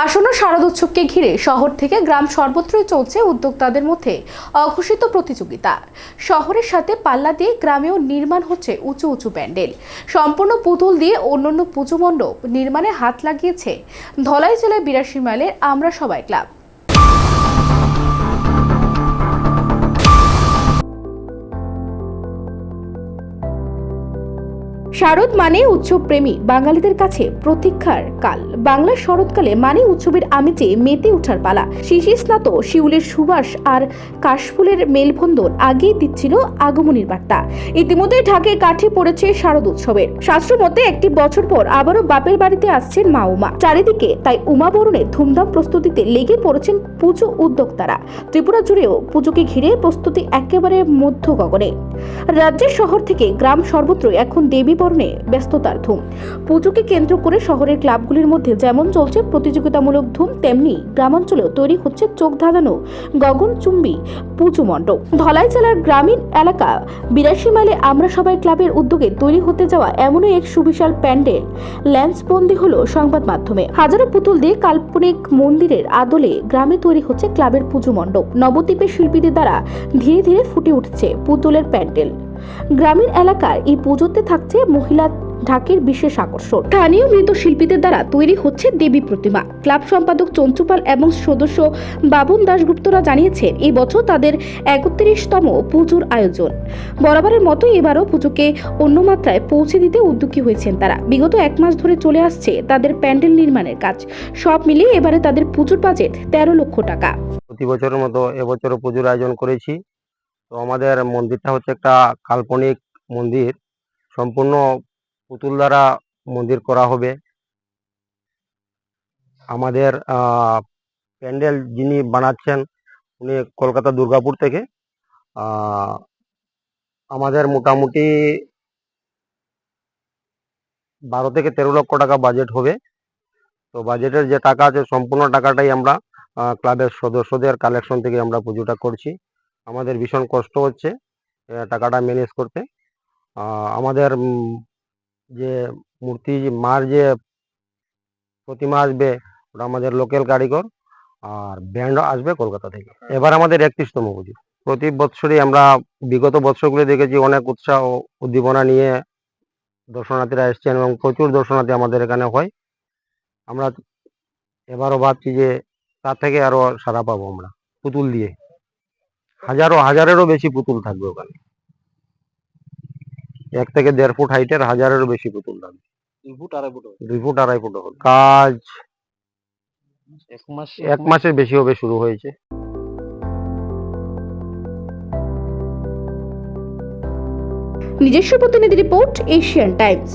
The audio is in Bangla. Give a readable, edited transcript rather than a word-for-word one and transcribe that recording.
আসন্ন শারদোৎসবকে ঘিরে শহর থেকে গ্রাম সর্বত্রই চলছে উদ্যোক্তাদের মধ্যে অঘোষিত প্রতিযোগিতা। শহরের সাথে পাল্লা দিয়ে গ্রামেও নির্মাণ হচ্ছে উঁচু উঁচু প্যান্ডেল। সম্পূর্ণ পুতুল দিয়ে অন্যান্য পুজো মণ্ডপ নির্মাণে হাত লাগিয়েছে ধলাই জেলার ৮২ মাইলের আমরা সবাই ক্লাব। শারদ মানে উৎসব প্রেমী বাঙালিদের কাছে প্রতীক্ষার কাল। বাংলার শরৎকালে মানে উৎসবের আমেজে মেতে ওঠার পালা। শিশির স্নাত শিউলের সুবাস আর কাশফুলের মেলবন্ধন আগেই দিচ্ছিল আগমনীর বার্তা। ইতিমধ্যে ঢাকায় কাঠি পড়েছে শারদ উৎসবের। শাস্ত্র মতে একটি বছর পর আবারও বাপের বাড়িতে আসছেন মা উমা। চারিদিকে তাই উমা বরণের ধুমধাম প্রস্তুতিতে লেগে পড়েছেন পুজো উদ্যোক্তারা। ত্রিপুরা জুড়েও পুজোকে ঘিরে প্রস্তুতি একেবারে মধ্য গগনে। রাজ্যের শহর থেকে গ্রাম সর্বত্রই এখন দেবী বরণে ব্যস্ততার ধুম। পুজোকে কেন্দ্র করে শহরের ক্লাবগুলির মধ্যে যেমন চলছে প্রতিযোগিতামূলক ধুম, তেমনি গ্রামাঞ্চলেও তৈরি হচ্ছে চোখ ধাঁধানো গগনচুম্বী পুজো মণ্ডপ। ধলাই জেলার গ্রামীণ এলাকা ৮২ মাইলে আমরা সবাই ক্লাবের উদ্যোগে তৈরি হতে যাওয়া এমনই এক সুবিশাল প্যান্ডেল ল্যান্সবন্দি হলো সংবাদ মাধ্যমে। হাজারো পুতুল দিয়ে কাল্পনিক মন্দিরের আদলে গ্রামে তৈরি হচ্ছে ক্লাবের পুজো মণ্ডপ। নবদ্বীপের শিল্পীদের দ্বারা ধীরে ধীরে ফুটে উঠছে পুতুলের প্যান্ডেল। গ্রামীণ এলাকার এই পুজোতে থাকছে মহিলা ঢাকের বিশেষ আকর্ষণ। স্থানীয় মৃৎশিল্পীদের দ্বারা তৈরি হচ্ছে দেবী প্রতিমা। ক্লাব সম্পাদক চঞ্চুপাল এবং সদস্য বাবন দাশগুপ্তরা জানিয়েছেন এই বছর তাদের ৩১তম পুজোর আয়োজন। বরাবরের মতো এবারও পুজোকে অন্য মাত্রায় পৌঁছে দিতে উদ্যোগী হয়েছেন তারা। বিগত ১ মাস ধরে চলে আসছে তাদের প্যান্ডেল নির্মাণের কাজ। সব মিলিয়ে এবারে তাদের পুজোর বাজেট ১৩ লক্ষ টাকা। প্রতি বছরের মতো এবছরও পুজোর আয়োজন করেছি। তো আমাদের মন্দিরটা হচ্ছে একটা কাল্পনিক মন্দির, সম্পূর্ণ পুতুল দ্বারা মন্দির করা হবে। আমাদের প্যান্ডেল যিনি বানাচ্ছেন উনি কলকাতা দুর্গাপুর থেকে। আমাদের মোটামুটি ১২ থেকে ১৩ লক্ষ টাকা বাজেট হবে। তো বাজেটের যে টাকা আছে সম্পূর্ণ টাকাটাই আমরা ক্লাবের সদস্যদের কালেকশন থেকে আমরা পুজোটা করছি। আমাদের ভীষণ কষ্ট হচ্ছে টাকাটা ম্যানেজ করতে। আমাদের যে মূর্তি মার যে প্রতিমা আসবে ওটা আমাদের লোকাল কারিগর, আর ব্যান্ড আসবে কলকাতা থেকে। এবার আমাদের ৩১তম পুজো। প্রতি বৎসরই আমরা বিগত বৎসরগুলো দেখেছি অনেক উৎসাহ উদ্দীপনা নিয়ে দর্শনার্থীরা এসছেন এবং প্রচুর দর্শনার্থী আমাদের এখানে হয়। আমরা এবারও ভাবছি যে তার থেকে আরো সাড়া পাবো আমরা পুতুল দিয়ে। হাজারেরও বেশি পুতুল থাকবে ওখানে। ১ থেকে ১.৫ ফুট হাইটের হাজারেরও বেশি পুতুল থাকবে। ২ ফুট ২.৫ ফুট হবে। কাজ ১ মাসের বেশি হবে, শুরু হয়েছে। নিজস্ব প্রতিনিধি রিপোর্ট, এশিয়ান টাইমস।